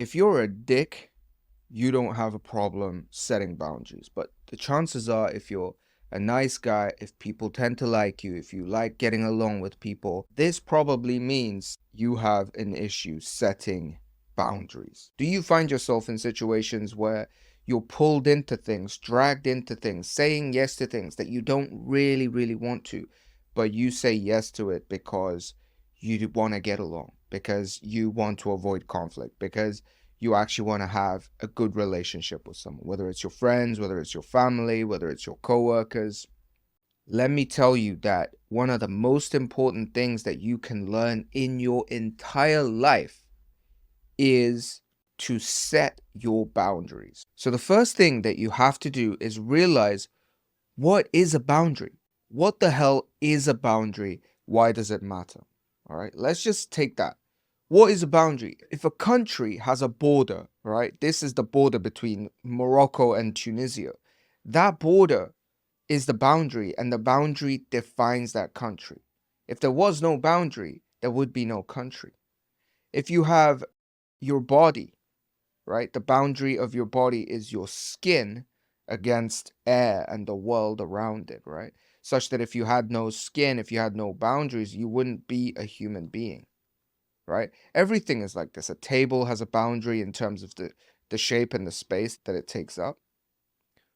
If you're a dick, you don't have a problem setting boundaries. But the chances are, if you're a nice guy, if people tend to like you, if you like getting along with people, this probably means you have an issue setting boundaries. Do you find yourself in situations where you're pulled into things, dragged into things, saying yes to things that you don't really want to, but you say yes to it because you want to get along, because you want to avoid conflict, because you actually want to have a good relationship with someone, whether it's your friends, whether it's your family, whether it's your coworkers. Let me tell you that one of the most important things that you can learn in your entire life is to set your boundaries. So the first thing that you have to do is realize, what is a boundary? What the hell is a boundary? Why does it matter? All right, let's just take that. What is a boundary? If a country has a border, right? This is the border between Morocco and Tunisia. That border is the boundary, and the boundary defines that country. If there was no boundary, there would be no country. If you have your body, right? The boundary of your body is your skin against air and the world around it, right? Such that if you had no skin, if you had no boundaries, you wouldn't be a human being, right? Everything is like this. A table has a boundary in terms of the shape and the space that it takes up.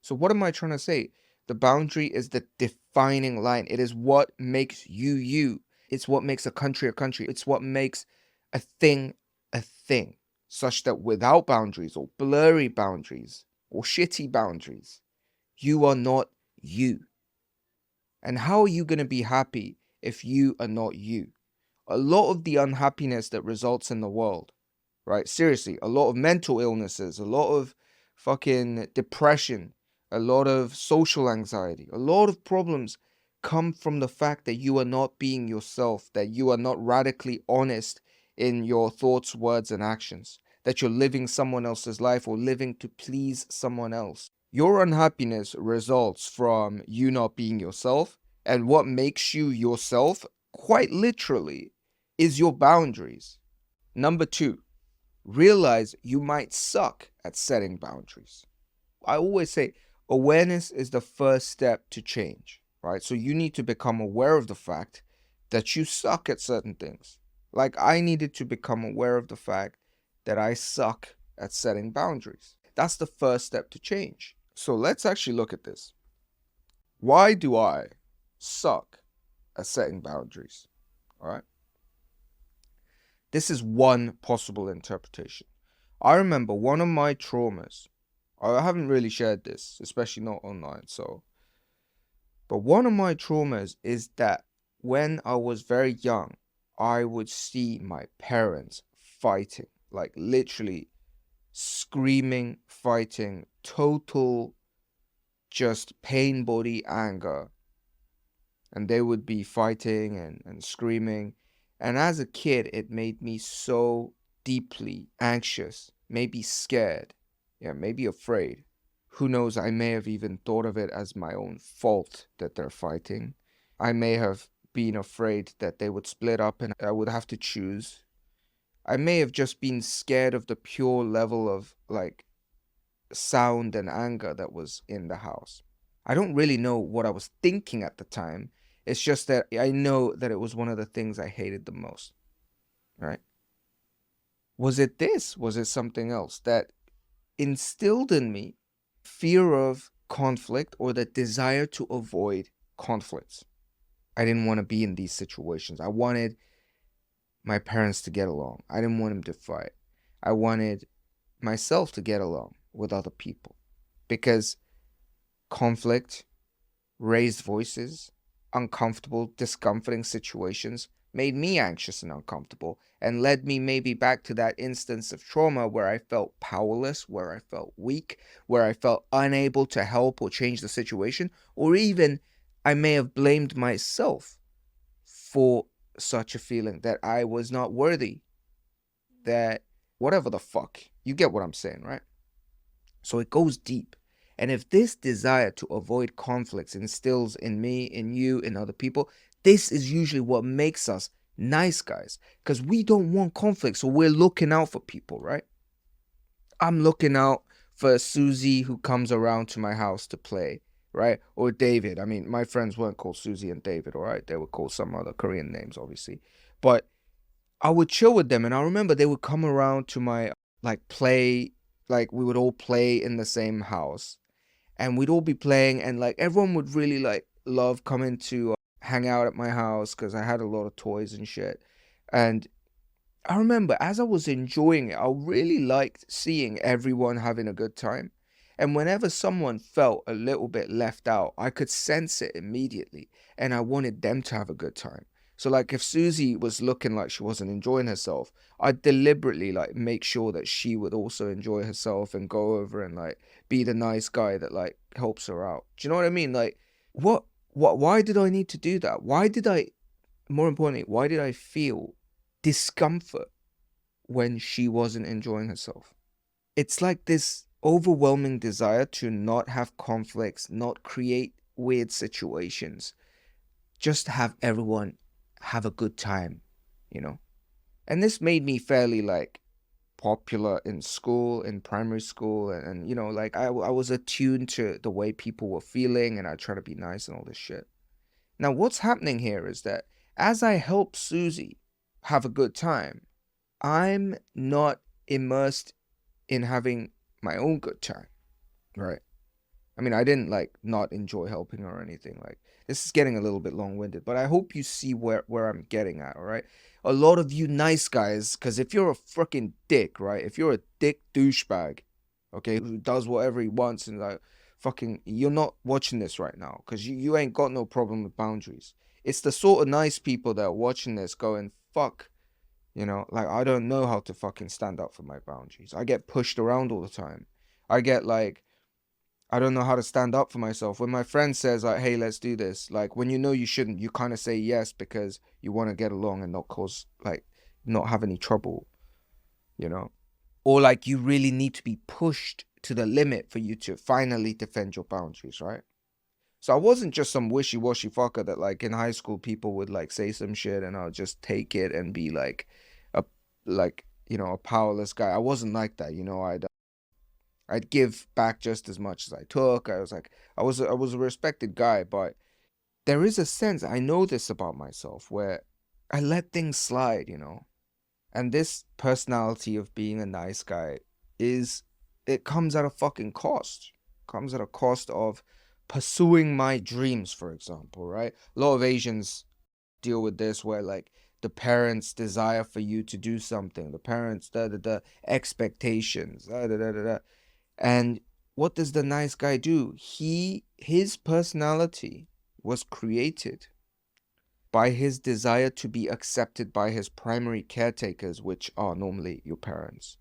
So what am I trying to say? The boundary is the defining line. It is what makes you you. It's what makes a country a country. It's what makes a thing a thing. Such that without boundaries, or blurry boundaries, or shitty boundaries, you are not you. And how are you going to be happy if you are not you? A lot of the unhappiness that results in the world, right? Seriously, a lot of mental illnesses, a lot of fucking depression, a lot of social anxiety, a lot of problems come from the fact that you are not being yourself, that you are not radically honest in your thoughts, words, and actions, that you're living someone else's life or living to please someone else. Your unhappiness results from you not being yourself, and what makes you yourself, quite literally, is your boundaries. Number two, realize you might suck at setting boundaries. I always say awareness is the first step to change, right? So you need to become aware of the fact that you suck at certain things. Like I needed to become aware of the fact that I suck at setting boundaries. That's the first step to change. So let's actually look at this. Why do I suck at setting boundaries? All right. This is one possible interpretation. I remember one of my traumas. I haven't really shared this, especially not online, but one of my traumas is that when I was very young, I would see my parents fighting, like literally screaming, fighting, total just pain body anger. And they would be fighting and screaming. And as a kid, it made me so deeply anxious, maybe scared, yeah, maybe afraid. Who knows, I may have even thought of it as my own fault that they're fighting. I may have been afraid that they would split up and I would have to choose. I may have just been scared of the pure level of like sound and anger that was in the house. I don't really know what I was thinking at the time. It's just that I know that it was one of the things I hated the most, right? Was it this? Was it something else that instilled in me fear of conflict or the desire to avoid conflicts? I didn't want to be in these situations. I wanted my parents to get along. I didn't want them to fight. I wanted myself to get along with other people because conflict, raised voices, uncomfortable, discomforting situations made me anxious and uncomfortable and led me maybe back to that instance of trauma where I felt powerless, where I felt weak, where I felt unable to help or change the situation, or even I may have blamed myself for such a feeling that I was not worthy, that whatever the fuck. You get what I'm saying, right? So it goes deep. And if this desire to avoid conflicts instills in me, in you, in other people, this is usually what makes us nice guys. Because we don't want conflict, so we're looking out for people, right? I'm looking out for Susie who comes around to my house to play, right? Or David. I mean, my friends weren't called Susie and David, all right? They were called some other Korean names, obviously. But I would chill with them, and I remember they would come around to my like play, like we would all play in the same house, and we'd all be playing, and like everyone would really like love coming to hang out at my house because I had a lot of toys and shit. And I remember as I was enjoying it, I really liked seeing everyone having a good time. And whenever someone felt a little bit left out, I could sense it immediately. And I wanted them to have a good time. So like if Susie was looking like she wasn't enjoying herself, I'd deliberately like make sure that she would also enjoy herself and go over and like be the nice guy that like helps her out. Do you know what I mean? Like what why did I need to do that? Why did I, more importantly, why did I feel discomfort when she wasn't enjoying herself? It's like this overwhelming desire to not have conflicts, not create weird situations, just have everyone have a good time, you know? And this made me fairly like popular in school, in primary school, and you know, like I was attuned to the way people were feeling and I try to be nice and all this shit. Now, what's happening here is that as I help Susie have a good time, I'm not immersed in having my own good time, right? I mean, I didn't like not enjoy helping her or anything. Like this is getting a little bit long-winded, but I hope you see where I'm getting at, all right? A lot of you nice guys, because if you're a freaking dick, right? If you're a dick douchebag, okay, who does whatever he wants and like fucking, you're not watching this right now because you ain't got no problem with boundaries. It's the sort of nice people that are watching this going, fuck, you know, like I don't know how to fucking stand up for my boundaries. I get pushed around all the time. I get like, I don't know how to stand up for myself. When my friend says like, "Hey, let's do this," like when you know you shouldn't, you kind of say yes because you want to get along and not cause like not have any trouble, you know? Or like you really need to be pushed to the limit for you to finally defend your boundaries, right? So I wasn't just some wishy-washy fucker that like in high school people would like say some shit and I'll just take it and be like a like, you know, a powerless guy. I wasn't like that, you know. I'd give back just as much as I took. I was like, I was a respected guy, but there is a sense, I know this about myself, where I let things slide, you know. And this personality of being a nice guy is, it comes at a fucking cost. Comes at a cost of pursuing my dreams, for example, right? A lot of Asians deal with this where like the parents' desire for you to do something, the parents' expectations, da da da da da. And what does the nice guy do? His personality was created by his desire to be accepted by his primary caretakers, which are normally your parents.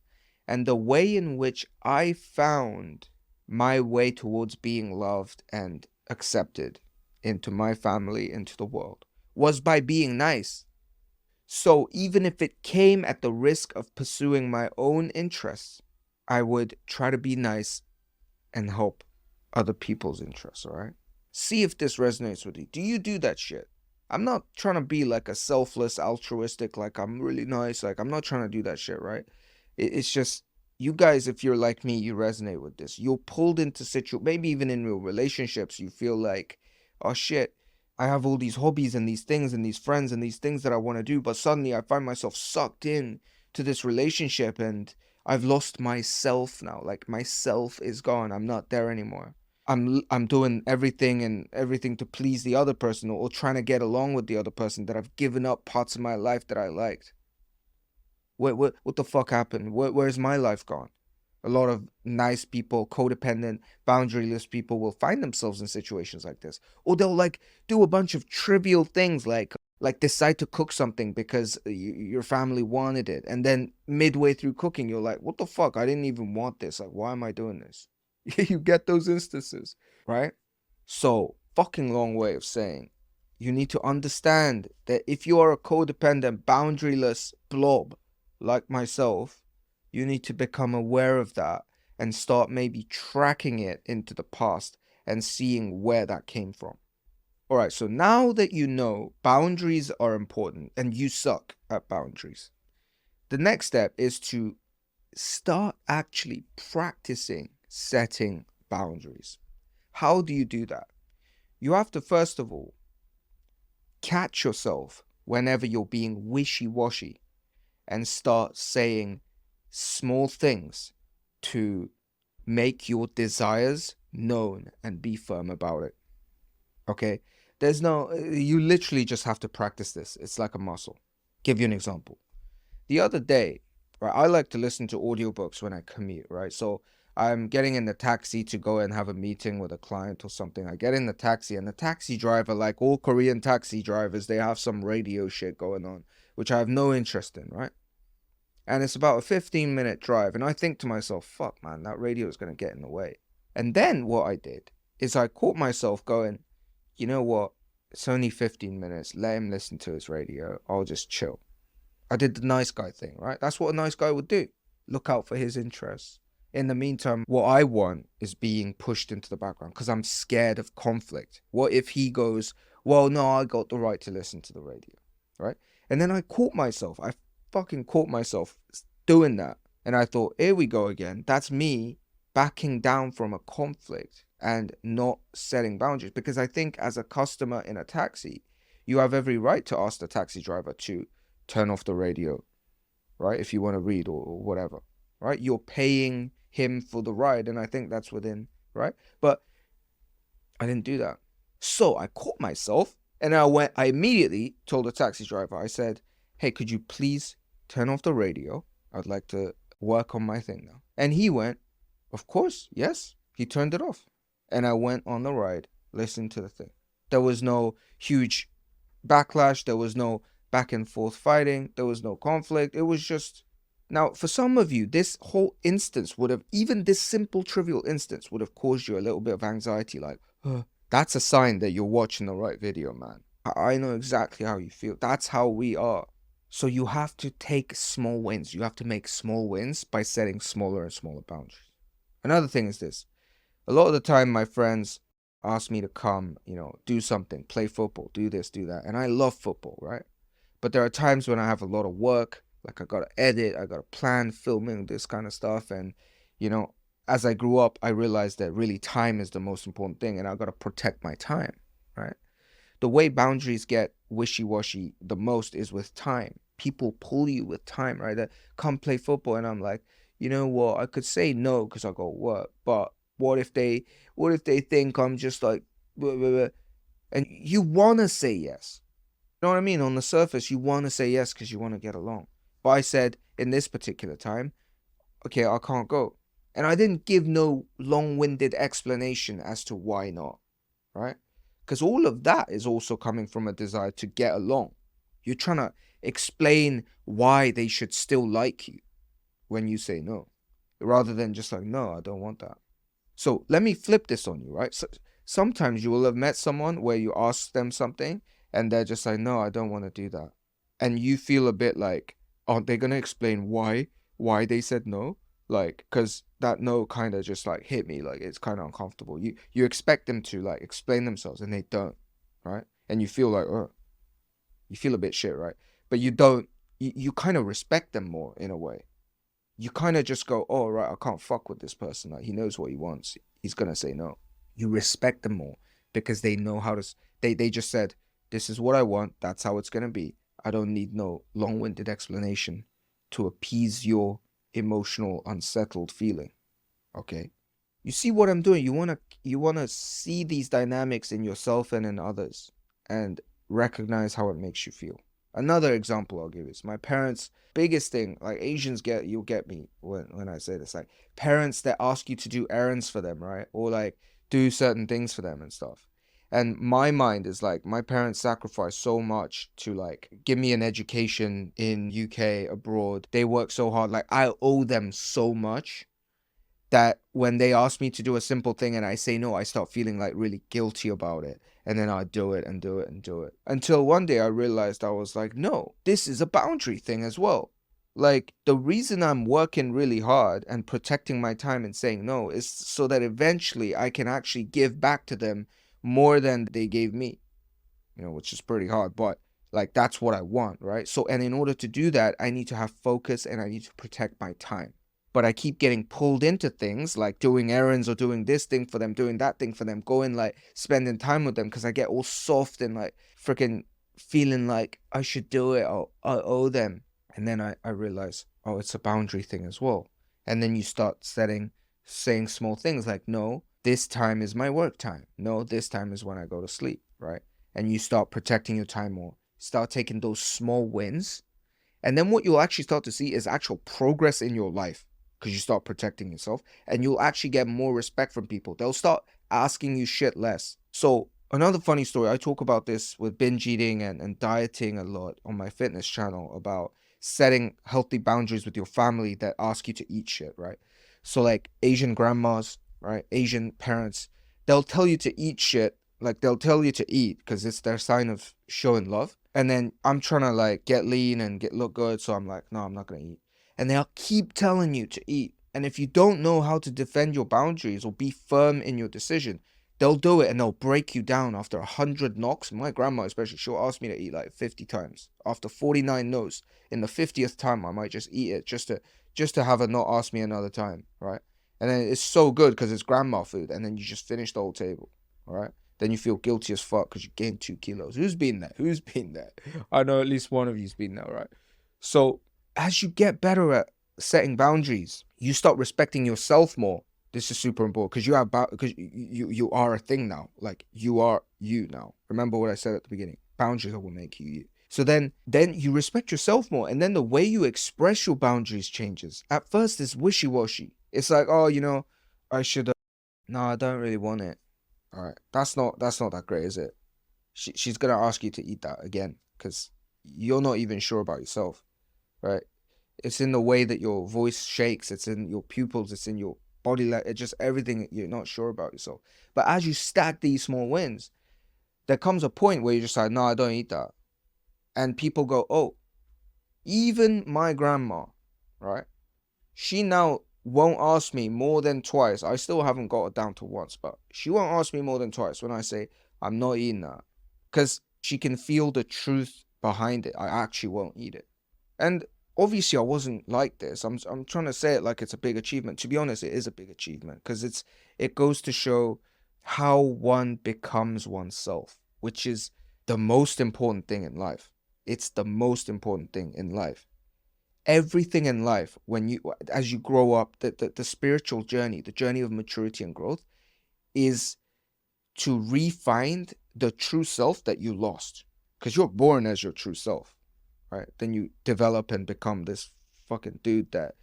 And the way in which I found my way towards being loved and accepted into my family, into the world, was by being nice. So even if it came at the risk of pursuing my own interests, I would try to be nice and help other people's interests, all right? See if this resonates with you. Do you do that shit? I'm not trying to be like a selfless, altruistic, like I'm really nice. Like I'm not trying to do that shit, right? It's just you guys, if you're like me, you resonate with this. You're pulled into maybe even in real relationships, you feel like, oh shit, I have all these hobbies and these things and these friends and these things that I want to do, but suddenly I find myself sucked in to this relationship and I've lost myself now. Like myself is gone. I'm not there anymore. I'm doing everything to please the other person or trying to get along with the other person that I've given up parts of my life that I liked. What the fuck happened? Where's my life gone? A lot of nice people, codependent, boundaryless people will find themselves in situations like this. Or they'll like do a bunch of trivial things like decide to cook something because your family wanted it. And then midway through cooking, you're like, what the fuck? I didn't even want this. Like, why am I doing this? You get those instances, right? So, fucking long way of saying you need to understand that if you are a codependent, boundaryless blob like myself, you need to become aware of that and start maybe tracking it into the past and seeing where that came from. All right, so now that you know boundaries are important and you suck at boundaries, the next step is to start actually practicing setting boundaries. How do you do that? You have to, first of all, catch yourself whenever you're being wishy-washy and start saying small things to make your desires known and be firm about it. Okay? You literally just have to practice this. It's like a muscle. Give you an example. The other day, right, I like to listen to audiobooks when I commute, right? So I'm getting in the taxi to go and have a meeting with a client or something. I get in the taxi, and the taxi driver, like all Korean taxi drivers, they have some radio shit going on, which I have no interest in, right? And it's about a 15-minute drive, and I think to myself, fuck, man, that radio is going to get in the way. And then what I did is I caught myself going, you know what? It's only 15 minutes. Let him listen to his radio. I'll just chill. I did the nice guy thing, right? That's what a nice guy would do. Look out for his interests. In the meantime, what I want is being pushed into the background because I'm scared of conflict. What if he goes, well, no, I got the right to listen to the radio, right? And then I fucking caught myself doing that. And I thought, here we go again. That's me backing down from a conflict and not setting boundaries. Because I think as a customer in a taxi, you have every right to ask the taxi driver to turn off the radio, right? If you want to read or whatever, right? You're paying him for the ride, and I think that's within, right? But I didn't do that. So I caught myself, and I immediately told the taxi driver, I said, hey, could you please turn off the radio? I'd like to work on my thing now. And he went, of course, yes. He turned it off. And I went on the ride, listening to the thing. There was no huge backlash. There was no back and forth fighting. There was no conflict. It was just... Now, for some of you, this whole instance would have, even this simple, trivial instance would have caused you a little bit of anxiety. Like, that's a sign that you're watching the right video, man. I know exactly how you feel. That's how we are. So you have to take small wins. You have to make small wins by setting smaller and smaller boundaries. Another thing is this. A lot of the time, my friends ask me to come, do something, play football, do this, do that. And I love football, right? But there are times when I have a lot of work, like I got to edit, I got to plan filming, this kind of stuff. And, as I grew up, I realized that really time is the most important thing, and I got to protect my time, right? The way boundaries get wishy-washy the most is with time. People pull you with time, right? That come play football, and I'm like, you know what? I could say no because I got work, but what if they think I'm just like, blah, blah, blah. And you want to say yes. You know what I mean? On the surface, you want to say yes because you want to get along. But I said, in this particular time, okay, I can't go. And I didn't give no long-winded explanation as to why not, right? Because all of that is also coming from a desire to get along. You're trying to explain why they should still like you when you say no, rather than just like, no, I don't want that. So let me flip this on you, right? So sometimes you will have met someone where you ask them something and they're just like, no, I don't want to do that. And you feel a bit like, aren't they going to explain why they said no? Like, because that no kind of just like hit me, like it's kind of uncomfortable. You expect them to like explain themselves and they don't, right? And you feel like, oh, you feel a bit shit, right? But you don't, you kind of respect them more in a way. You kind of just go, oh, right, I can't fuck with this person. Like, he knows what he wants. He's going to say no. You respect them more because they know how to, they just said, this is what I want. That's how it's going to be. I don't need no long-winded explanation to appease your emotional unsettled feeling. Okay? You see what I'm doing? You want to see these dynamics in yourself and in others and recognize how it makes you feel. Another example I'll give is my parents' biggest thing, like Asians you'll get me when I say this, like parents that ask you to do errands for them, right? Or like do certain things for them and stuff. And my mind is like, my parents sacrificed so much to like give me an education in UK, abroad. They work so hard. Like I owe them so much that when they ask me to do a simple thing and I say no, I start feeling like really guilty about it. And then I do it and do it and do it. Until one day I realized I was like, no, this is a boundary thing as well. Like the reason I'm working really hard and protecting my time and saying no is so that eventually I can actually give back to them more than they gave me, which is pretty hard, but like that's what I want, right? So, and in order to do that, I need to have focus and I need to protect my time. but I keep getting pulled into things like doing errands or doing this thing for them, doing that thing for them, going like spending time with them because I get all soft and like freaking feeling like I should do it or I owe them. And then I realize, oh, it's a boundary thing as well. And then you start saying small things like, no, this time is my work time. No, this time is when I go to sleep, right? And you start protecting your time more. Start taking those small wins. And then what you'll actually start to see is actual progress in your life because you start protecting yourself and you'll actually get more respect from people. They'll start asking you shit less. So another funny story, I talk about this with binge eating and dieting a lot on my fitness channel about setting healthy boundaries with your family that ask you to eat shit, right? So like Asian grandmas, right? Asian parents, they'll tell you to eat shit. Like they'll tell you to eat because it's their sign of showing love. And then I'm trying to like get lean and look good. So I'm like, no, I'm not going to eat. And they'll keep telling you to eat. And if you don't know how to defend your boundaries or be firm in your decision, they'll do it and they'll break you down after 100 knocks. My grandma especially, she'll ask me to eat like 50 times. After 49 no's, in the 50th time, I might just eat it just to have her not ask me another time, right? And then it's so good because it's grandma food. And then you just finish the whole table, all right? Then you feel guilty as fuck because you gained 2 kilos. Who's been there? Who's been there? I know at least one of you's been there, right? So as you get better at setting boundaries, you start respecting yourself more. This is super important because because you are a thing now. Like you are you now. Remember what I said at the beginning. Boundaries will make you you. So then you respect yourself more, and then the way you express your boundaries changes. At first, it's wishy-washy. It's like, oh, I should. No, I don't really want it. All right, that's not that great, is it? She's gonna ask you to eat that again because you're not even sure about yourself, right? It's in the way that your voice shakes. It's in your pupils. It's in your body. It's just everything you're not sure about yourself. But as you stack these small wins, there comes a point where you're just like, no, I don't eat that, and people go, oh, even my grandma, right? She now won't ask me more than twice. I still haven't got it down to once, but she won't ask me more than twice when I say I'm not eating that. Because she can feel the truth behind it. I actually won't eat it. And obviously I wasn't like this. I'm trying to say it like it's a big achievement. To be honest, it is a big achievement because it goes to show how one becomes oneself, which is the most important thing in life. It's the most important thing in life. Everything in life, as you grow up, the spiritual journey, the journey of maturity and growth, is to re-find the true self that you lost, because you're born as your true self, right? Then you develop and become this fucking dude that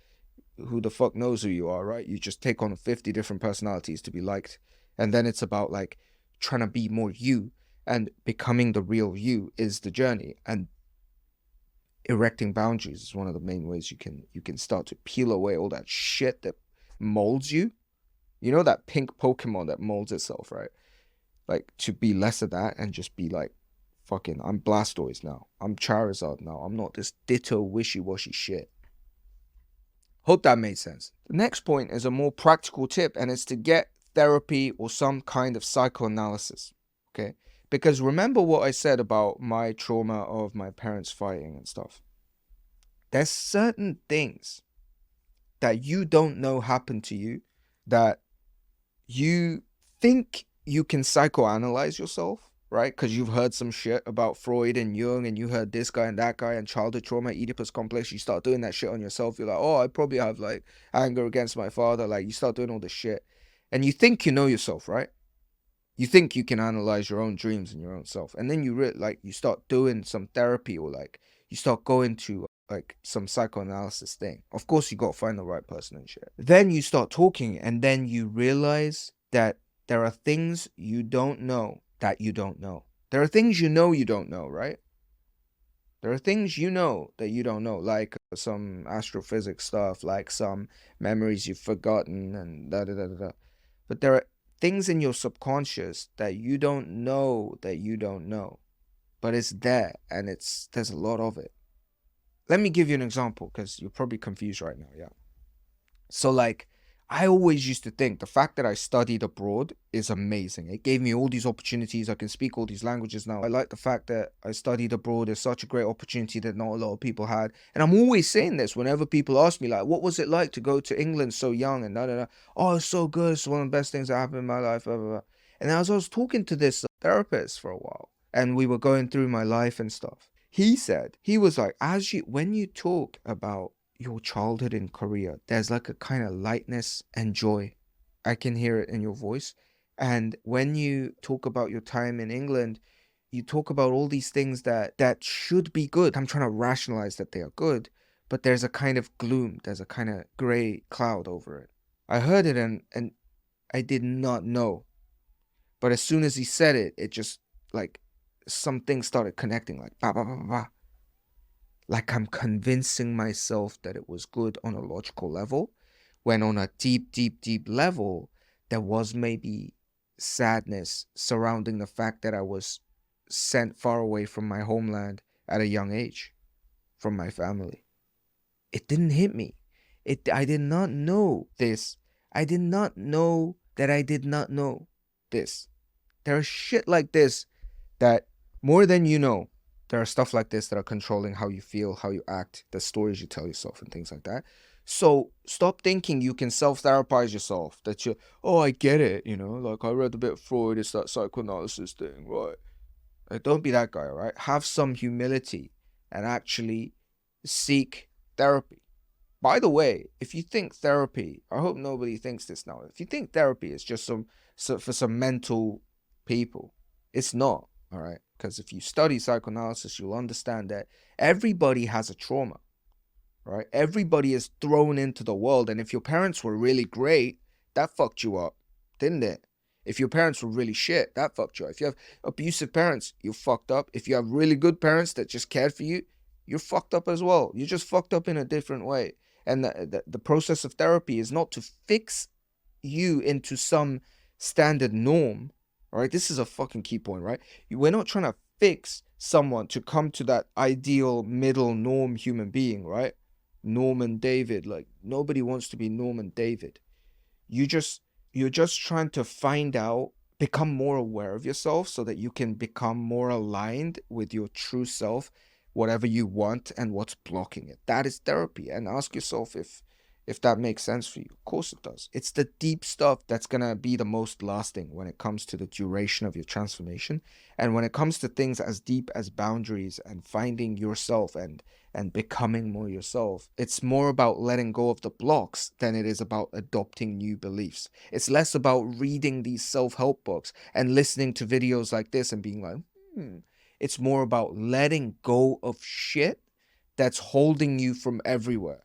who the fuck knows who you are, right? You just take on 50 different personalities to be liked, and then it's about like trying to be more you, and becoming the real you is the journey. And erecting boundaries is one of the main ways you can start to peel away all that shit that molds you. You know that pink Pokemon that molds itself, right? Like to be less of that and just be like, fucking, I'm Blastoise now. I'm Charizard now. I'm not this ditto wishy-washy shit. Hope that made sense. The next point is a more practical tip, and it's to get therapy or some kind of psychoanalysis. Okay? Because remember what I said about my trauma of my parents fighting and stuff. There's certain things that you don't know happen to you that you think you can psychoanalyze yourself, right? Because you've heard some shit about Freud and Jung, and you heard this guy and that guy and childhood trauma, Oedipus complex. You start doing that shit on yourself. You're like, oh, I probably have like anger against my father. Like you start doing all this shit, and you think you know yourself, right? You think you can analyze your own dreams and your own self, and then you start doing some therapy, or like you start going to like some psychoanalysis thing. Of course, you got to find the right person and shit. Then you start talking, and then you realize that there are things you don't know that you don't know. There are things you don't know, right? There are things you know that you don't know, like some astrophysics stuff, like some memories you've forgotten, and da da da da da. But there are things in your subconscious that you don't know that you don't know, but it's there, and there's a lot of it. Let me give you an example because you're probably confused right now. Yeah. So like I always used to think the fact that I studied abroad is amazing. It gave me all these opportunities. I can speak all these languages now. I like the fact that I studied abroad. It's such a great opportunity that not a lot of people had. And I'm always saying this whenever people ask me, like, what was it like to go to England so young? And oh, it's so good. It's one of the best things that happened in my life. Blah, blah, blah. And as I was talking to this therapist for a while, and we were going through my life and stuff, he said, he was like, when you talk about your childhood in Korea, there's like a kind of lightness and joy. I can hear it in your voice. And when you talk about your time in England, you talk about all these things that should be good. I'm trying to rationalize that they are good, but there's a kind of gloom, there's a kind of gray cloud over it. I heard it and I did not know. But as soon as he said it, it just like some things started connecting, like ba ba ba ba ba. Like I'm convincing myself that it was good on a logical level, when on a deep, deep, deep level, there was maybe sadness surrounding the fact that I was sent far away from my homeland at a young age, from my family. It didn't hit me. I did not know this. I did not know that I did not know this. There's shit like this that more than you know, there are stuff like this that are controlling how you feel, how you act, the stories you tell yourself, and things like that. So stop thinking you can self-therapize yourself. That you, oh, I get it, like I read a bit of Freud, it's that psychoanalysis thing, right? Like, don't be that guy, all right? Have some humility and actually seek therapy. By the way, if you think therapy, I hope nobody thinks this now. If you think therapy is just for some mental people, it's not, all right? Because if you study psychoanalysis, you'll understand that everybody has a trauma, right? Everybody is thrown into the world. And if your parents were really great, that fucked you up, didn't it? If your parents were really shit, that fucked you up. If you have abusive parents, you're fucked up. If you have really good parents that just cared for you, you're fucked up as well. You're just fucked up in a different way. And the process of therapy is not to fix you into some standard norm. All right, this is a fucking key point, right? We're not trying to fix someone to come to that ideal middle norm human being, right? Norman David, like nobody wants to be Norman David. You just you're just trying to find out, become more aware of yourself so that you can become more aligned with your true self, whatever you want and what's blocking it. That is therapy. And ask yourself if that makes sense for you. Of course it does. It's the deep stuff that's going to be the most lasting when it comes to the duration of your transformation. And when it comes to things as deep as boundaries and finding yourself and becoming more yourself, it's more about letting go of the blocks than it is about adopting new beliefs. It's less about reading these self-help books and listening to videos like this and being like, It's more about letting go of shit that's holding you from everywhere,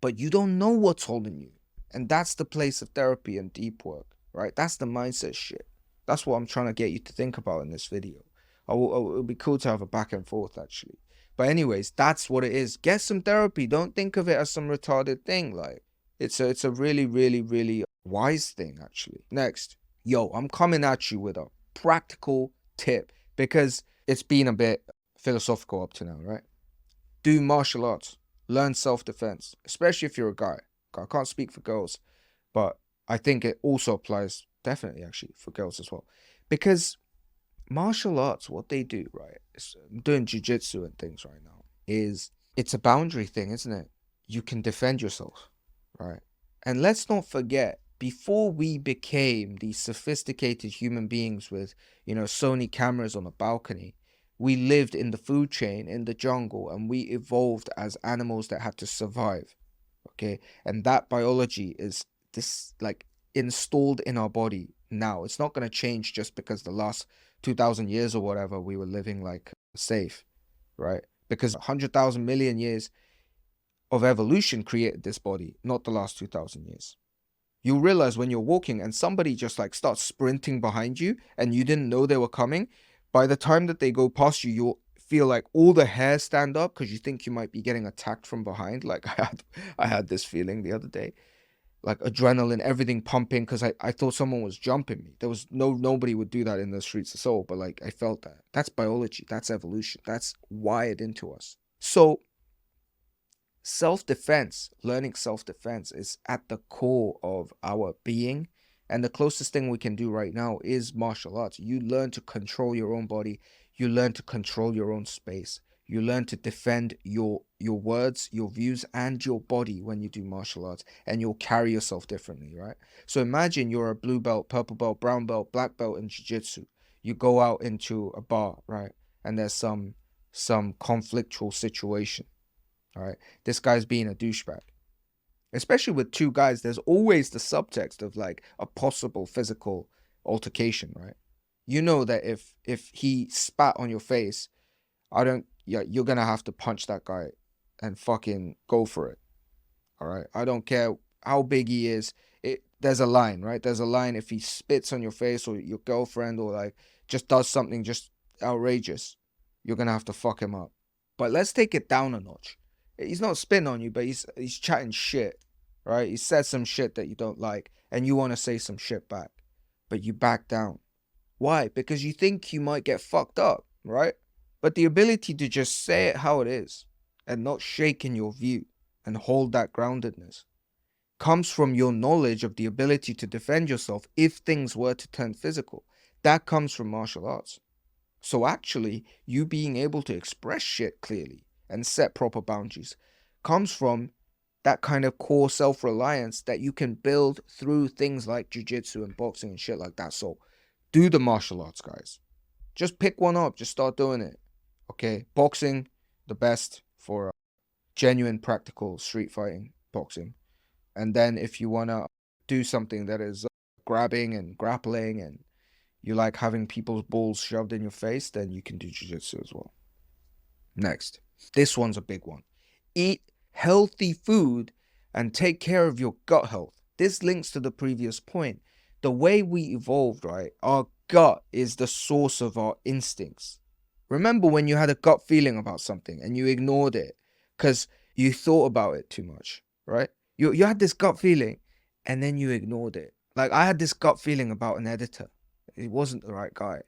but you don't know what's holding you. And that's the place of therapy and deep work, right? That's the mindset shit. That's what I'm trying to get you to think about in this video. It'll be cool to have a back and forth, actually. But anyways, that's what it is. Get some therapy. Don't think of it as some retarded thing. Like, it's a really, really, really wise thing, actually. Next, yo, I'm coming at you with a practical tip because it's been a bit philosophical up to now, right? Do martial arts. Learn self-defense, especially if you're a guy. I can't speak for girls, but I think it also applies definitely actually for girls as well. Because martial arts, what they do, right? I'm doing jiu-jitsu and things right now, is it's a boundary thing, isn't it? You can defend yourself, right? And let's not forget, before we became these sophisticated human beings with, Sony cameras on a balcony, we lived in the food chain, in the jungle, and we evolved as animals that had to survive. Okay. And that biology is this like installed in our body now. It's not going to change just because the last 2000 years or whatever we were living like safe, right? Because 100,000 million years of evolution created this body, not the last 2000 years. You'll realize when you're walking and somebody just like starts sprinting behind you and you didn't know they were coming, by the time that they go past you, you'll feel like all the hairs stand up because you think you might be getting attacked from behind. Like I had this feeling the other day, like adrenaline, everything pumping because I thought someone was jumping me. There was nobody would do that in the streets of Seoul, but like I felt that. That's biology. That's evolution. That's wired into us. So self-defense, learning self-defense is at the core of our being. And the closest thing we can do right now is martial arts. You learn to control your own body. You learn to control your own space. You learn to defend your words, your views, and your body when you do martial arts, and you'll carry yourself differently, right? So imagine you're a blue belt, purple belt, brown belt, black belt in jiu-jitsu. You go out into a bar, right? And there's some conflictual situation. All right. This guy's being a douchebag. Especially with two guys, there's always the subtext of like a possible physical altercation, right? You know that if he spat on your face, yeah, you're gonna have to punch that guy and fucking go for it. All right. I don't care how big he is. There's a line, right? There's a line. If he spits on your face or your girlfriend or like just does something just outrageous, you're gonna have to fuck him up. But let's take it down a notch. He's not spitting on you, but he's chatting shit, right? He said some shit that you don't like, and you want to say some shit back, but you back down. Why? Because you think you might get fucked up, right? But the ability to just say it how it is and not shake in your view and hold that groundedness comes from your knowledge of the ability to defend yourself if things were to turn physical. That comes from martial arts. So actually, you being able to express shit clearly and set proper boundaries comes from that kind of core self-reliance that you can build through things like jiu-jitsu and boxing and shit like that. So do the martial arts, guys. Just pick one up. Just start doing it. Okay? Boxing, the best for genuine, practical street fighting boxing. And then if you want to do something that is grabbing and grappling and you like having people's balls shoved in your face, then you can do jiu-jitsu as well. Next, this one's a big one. Eat healthy food and take care of your gut health. This links to the previous point. The way we evolved, right? Our gut is the source of our instincts. Remember when you had a gut feeling about something and you ignored it because you thought about it too much, right? You had this gut feeling and then you ignored it. Like I had this gut feeling about an editor. It wasn't the right guy.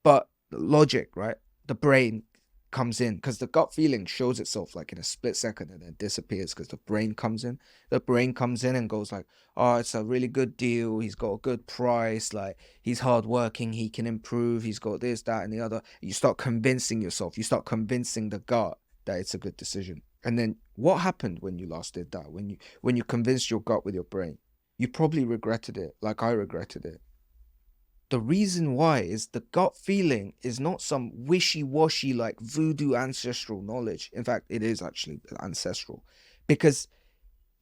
But logic, right? The brain comes in because the gut feeling shows itself like in a split second and then disappears because the brain comes in. The brain comes in and goes like, oh, it's a really good deal. He's got a good price. Like he's hardworking. He can improve. He's got this, that, and the other. You start convincing yourself. You start convincing the gut that it's a good decision. And then what happened when you last did that? When you convinced your gut with your brain, you probably regretted it like I regretted it. The reason why is the gut feeling is not some wishy-washy like voodoo ancestral knowledge. In fact, it is actually ancestral because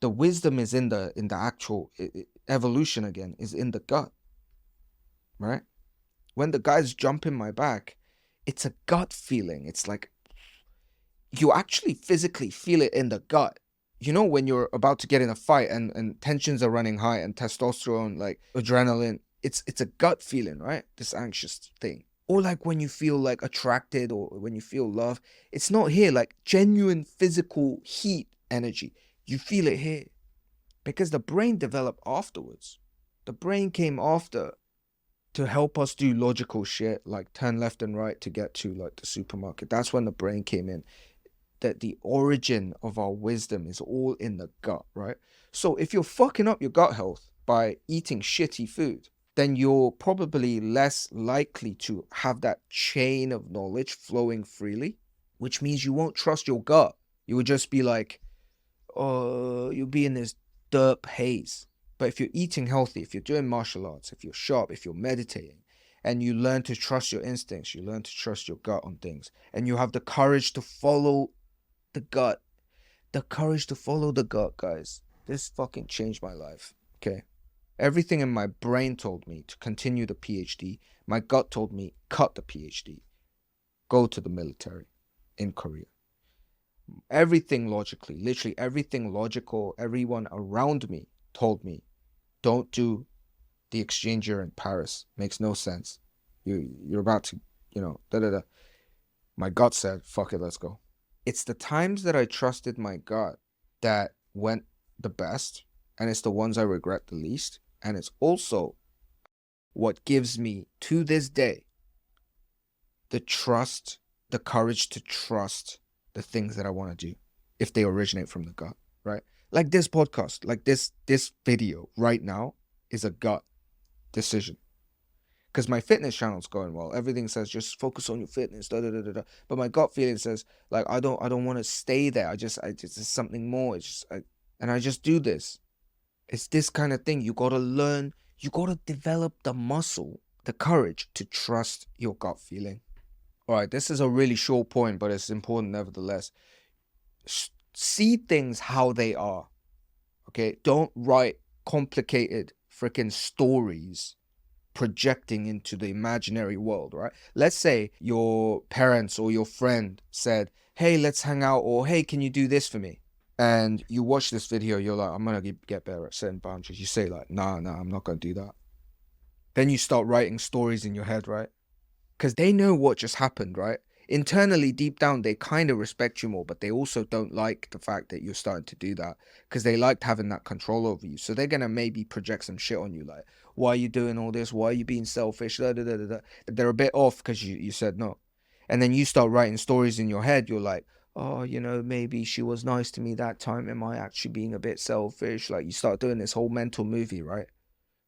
the wisdom is in the actual evolution again is in the gut, right? When the guys jump in my back, it's a gut feeling. It's like you actually physically feel it in the gut. You know, when you're about to get in a fight and tensions are running high and testosterone, like adrenaline, it's a gut feeling, right? This anxious thing. Or like when you feel like attracted or when you feel love, it's not here, like genuine physical heat energy. You feel it here because the brain developed afterwards. The brain came after to help us do logical shit like turn left and right to get to like the supermarket. That's when the brain came in. That the origin of our wisdom is all in the gut, right? So if you're fucking up your gut health by eating shitty food, then you're probably less likely to have that chain of knowledge flowing freely, which means you won't trust your gut. You would just be like, oh, you'll be in this derp haze. But if you're eating healthy, if you're doing martial arts, if you're sharp, if you're meditating, and you learn to trust your instincts, you learn to trust your gut on things, and you have the courage to follow the gut. The courage to follow the gut, guys. This fucking changed my life. Okay. Everything in my brain told me to continue the PhD. My gut told me cut the PhD. Go to the military in Korea. Everything logically, literally everything logical, everyone around me told me don't do the exchange year in Paris. Makes no sense. You're about to, da da da. My gut said, fuck it, let's go. It's the times that I trusted my gut that went the best, and it's the ones I regret the least. And it's also what gives me, to this day, the trust, the courage to trust the things that I want to do. if they originate from the gut, right? Like this podcast, like this video right now is a gut decision. Because my fitness channel's going well. Everything says just focus on your fitness, da da da da da. But my gut feeling says like I don't want to stay there. I just there's something more. It's just and I just do this. It's this kind of thing. You gotta learn. You gotta develop the muscle, the courage to trust your gut feeling. All right, this is a really short point, but it's important nevertheless. See things how they are. Okay, don't write complicated freaking stories projecting into the imaginary world, right? Let's say your parents or your friend said, hey, let's hang out, or hey, can you do this for me? And you watch this video, you're like, I'm gonna get better at setting boundaries. You say like, nah, I'm not gonna do that. Then you start writing stories in your head, right? Because they know what just happened, right? Internally, deep down, they kind of respect you more, but they also don't like the fact that you're starting to do that because they liked having that control over you. So they're going to maybe project some shit on you like, why are you doing all this? Why are you being selfish? Da, da, da, da, da. They're a bit off because you said no. And then you start writing stories in your head. You're like, oh, maybe she was nice to me that time. Am I actually being a bit selfish? Like you start doing this whole mental movie, right?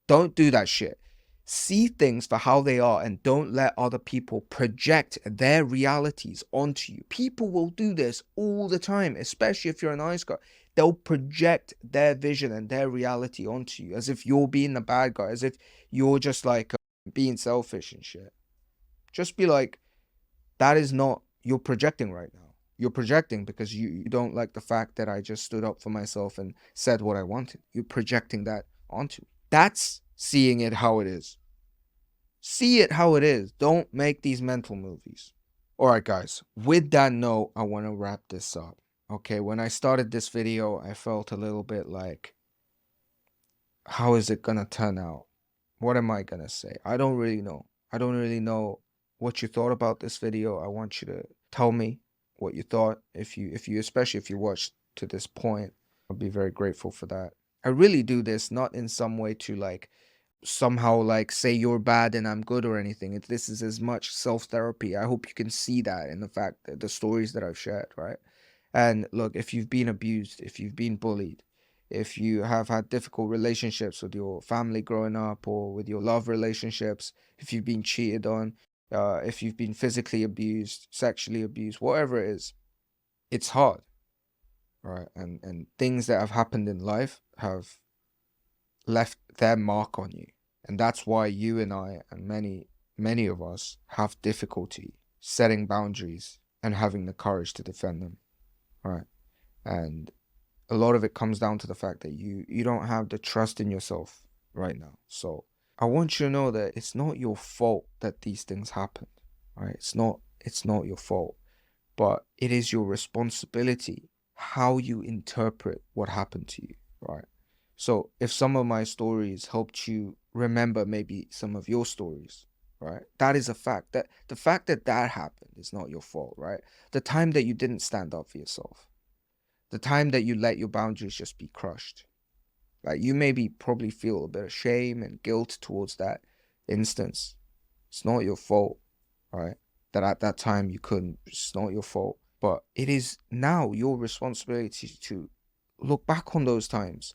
Don't do that shit. See things for how they are and don't let other people project their realities onto you. People will do this all the time, especially if you're a nice guy. They'll project their vision and their reality onto you as if you're being the bad guy, as if you're just like being selfish and shit. Just be like, that is not, you're projecting right now. You're projecting because you don't like the fact that I just stood up for myself and said what I wanted. You're projecting that onto me. That's seeing it how it is. See it how it is. Don't make these mental movies. All right, guys. With that note, I want to wrap this up. Okay, when I started this video, I felt a little bit like, how is it going to turn out? What am I going to say? I don't really know. I don't really know what you thought about this video. I want you to tell me what you thought. Especially if you watched to this point, I'll be very grateful for that. I really do this not in some way to like somehow like say you're bad and I'm good or anything. This is as much self-therapy. I hope you can see that in the fact that the stories that I've shared, right? And look, if you've been abused, if you've been bullied, if you have had difficult relationships with your family growing up or with your love relationships, if you've been cheated on, if you've been physically abused, sexually abused, whatever it is, it's hard, right? And things that have happened in life have left their mark on you. And that's why you and I and many of us have difficulty setting boundaries and having the courage to defend them, right? And a lot of it comes down to the fact that you don't have the trust in yourself right now. So I want you to know that it's not your fault that these things happened, right? It's not your fault, but it is your responsibility how you interpret what happened to you, right? So if some of my stories helped you remember maybe some of your stories, right? That is a fact. That the fact that happened is not your fault, right? The time that you didn't stand up for yourself, the time that you let your boundaries just be crushed, like you maybe probably feel a bit of shame and guilt towards that instance. It's not your fault, right? That at that time you couldn't. It's not your fault, but it is now your responsibility to look back on those times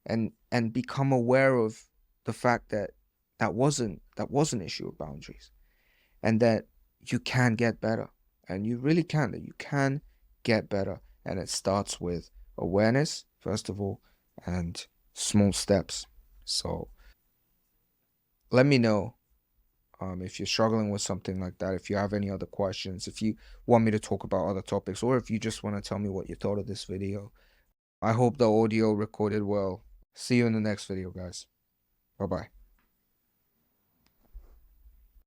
and become aware of the fact that that was an issue of boundaries, and that you can get better, and you really can. That you can get better, and it starts with awareness first of all, and small steps. So let me know if you're struggling with something like that, if you have any other questions, if you want me to talk about other topics, or if you just want to tell me what you thought of this video. I hope the audio recorded well. See you in the next video, guys. Bye-bye.